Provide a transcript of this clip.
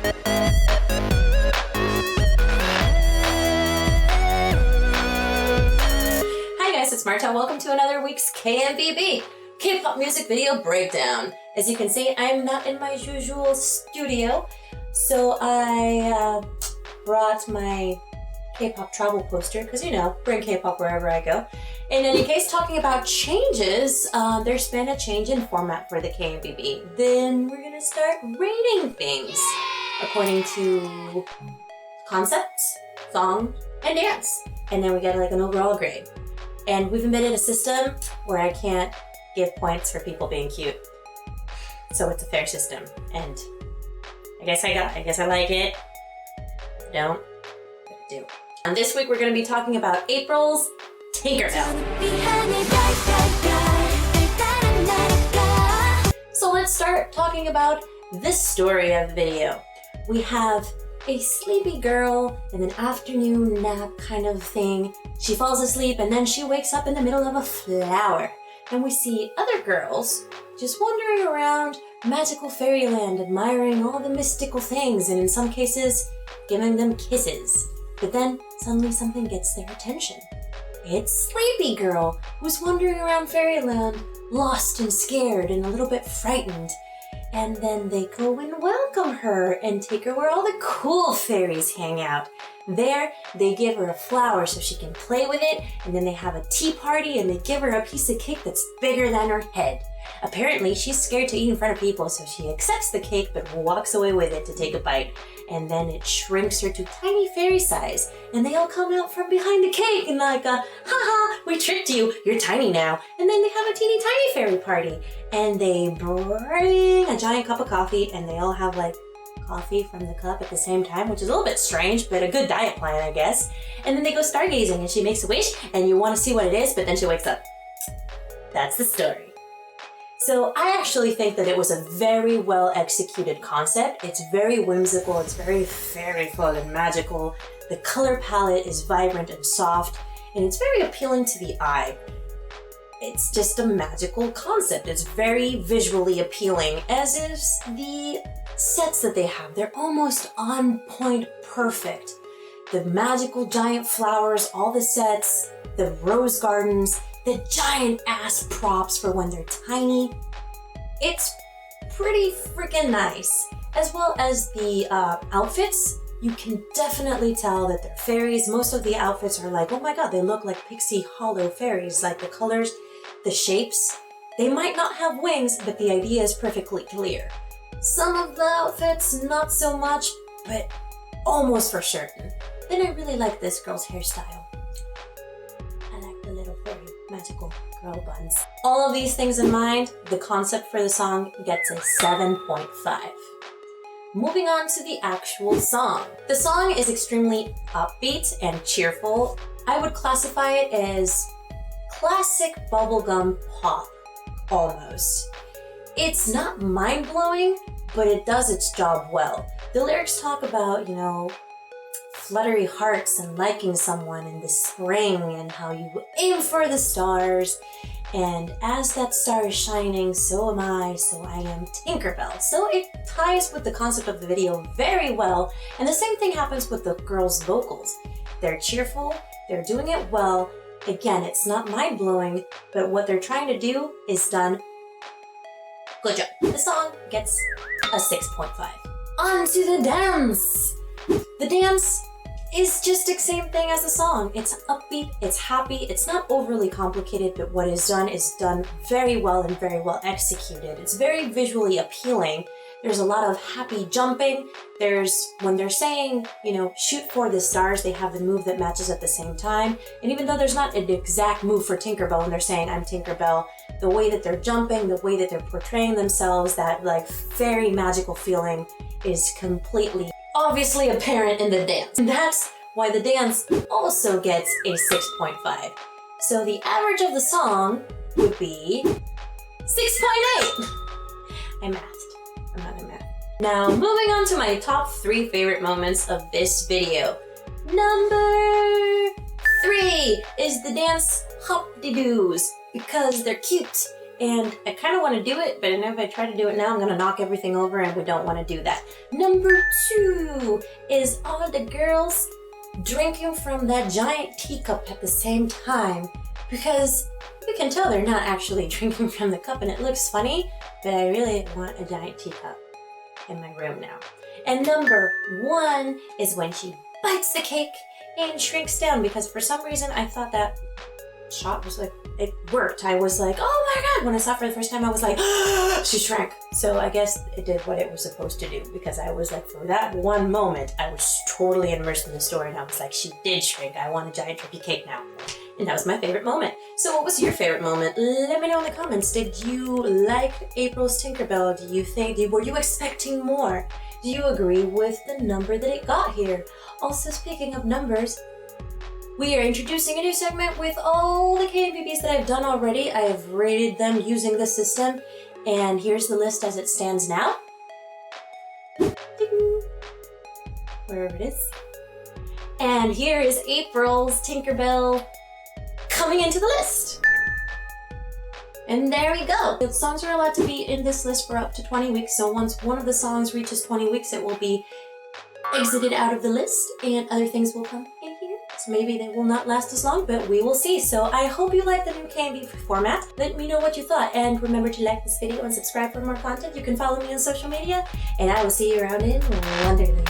Hi guys, it's Marta. Welcome to another week's KMVB, K-pop music video breakdown. As you can see, I'm not in my usual studio, so I brought my K-pop travel poster, because you know, bring K-pop wherever I go. In any case, talking about changes, there's been a change in format for the KMVB. Then we're gonna start rating things according to concepts, song, and dance. And then we get like an overall grade. And we've invented a system where I can't give points for people being cute. So it's a fair system. And I guess I like it. Don't, but I do. And this week we're going to be talking about April's Tinkerbell. So let's start talking about the story of the video. We have a sleepy girl in an afternoon nap kind of thing. She falls asleep and then she wakes up in the middle of a flower. And we see other girls just wandering around magical fairyland, admiring all the mystical things, and in some cases, giving them kisses. But then suddenly something gets their attention. It's Sleepy Girl, who's wandering around fairyland, lost and scared and a little bit frightened. And then they go and welcome her and take her where all the cool fairies hang out. There, they give her a flower so she can play with it, and then they have a tea party and they give her a piece of cake that's bigger than her head. Apparently, she's scared to eat in front of people, so she accepts the cake but walks away with it to take a bite. And then it shrinks her to tiny fairy size, and they all come out from behind the cake and like, haha, we tricked you, you're tiny now. And then they have a teeny tiny fairy party, and they bring a giant cup of coffee, and they all have like coffee from the cup at the same time, which is a little bit strange, but a good diet plan, I guess. And then they go stargazing, and she makes a wish, and you want to see what it is, but then she wakes up. That's the story. So I actually think that it was a very well executed concept. It's very whimsical, it's very fairyful and magical. The color palette is vibrant and soft, and it's very appealing to the eye. It's just a magical concept. It's very visually appealing, as is the sets that they have. They're almost on point perfect. The magical giant flowers, all the sets, the rose gardens, the giant ass props for when they're tiny. It's pretty freaking nice. As well as the outfits, you can definitely tell that they're fairies. Most of the outfits are like, oh my god, they look like Pixie Hollow fairies. Like the colors, the shapes. They might not have wings, but the idea is perfectly clear. Some of the outfits, not so much, but almost for certain. Then I really like this girl's hairstyle. I like the little fairy magical girl buns. All of these things in mind, the concept for the song gets a 7.5. Moving on to the actual song. The song is extremely upbeat and cheerful. I would classify it as classic bubblegum pop, almost. It's not mind-blowing, but it does its job well. The lyrics talk about, you know, fluttery hearts and liking someone in the spring and how you aim for the stars. And as that star is shining, so am I, so I am Tinkerbell. So it ties with the concept of the video very well. And the same thing happens with the girls' vocals. They're cheerful, they're doing it well. Again, it's not mind-blowing, but what they're trying to do is done good job. The song gets a 6.5. On to the dance! The dance is just the same thing as the song. It's upbeat, it's happy, it's not overly complicated, but what is done very well and very well executed. It's very visually appealing. There's a lot of happy jumping. When they're saying, you know, shoot for the stars, they have the move that matches at the same time. And even though there's not an exact move for Tinkerbell when they're saying, I'm Tinkerbell, the way that they're jumping, the way that they're portraying themselves, that like very magical feeling is completely obviously apparent in the dance. And that's why the dance also gets a 6.5. So the average of the song would be 6.8. I mathed. I'm not in math. Now, moving on to my top 3 favorite moments of this video. Number 3 is the dance hop-de-doos, because they're cute And I kind of want to do it, but if I try to do it now, I'm going to knock everything over, and we don't want to do that. Number 2 is all the girls drinking from that giant teacup at the same time, because you can tell they're not actually drinking from the cup, and it looks funny, but I really want a giant teacup in my room now. And number 1 is when she bites the cake and shrinks down, because for some reason I thought that shot was like, it worked. I was like, oh my god, when I saw it for the first time I was like, she shrank. So I guess it did what it was supposed to do, because I was like, for that one moment I was totally immersed in the story, and I was like, she did shrink. I want a giant turkey cake now. And that was my favorite moment. So what was your favorite moment? Let me know in the comments. Did you like April's Tinkerbell? Do you think, were you expecting more? Do you agree with the number that it got here? Also, speaking of numbers, we are introducing a new segment with all the KMVBs that I've done already. I have rated them using the system, and here's the list as it stands now. Ding! Wherever it is. And here is April's Tinkerbell coming into the list. And there we go. The songs are allowed to be in this list for up to 20 weeks, so once one of the songs reaches 20 weeks, it will be exited out of the list, and other things will come in here. So maybe they will not last as long, but we will see. So I hope you like the new KMVB format. Let me know what you thought, and remember to like this video and subscribe for more content. You can follow me on social media, and I will see you around in Wonderland.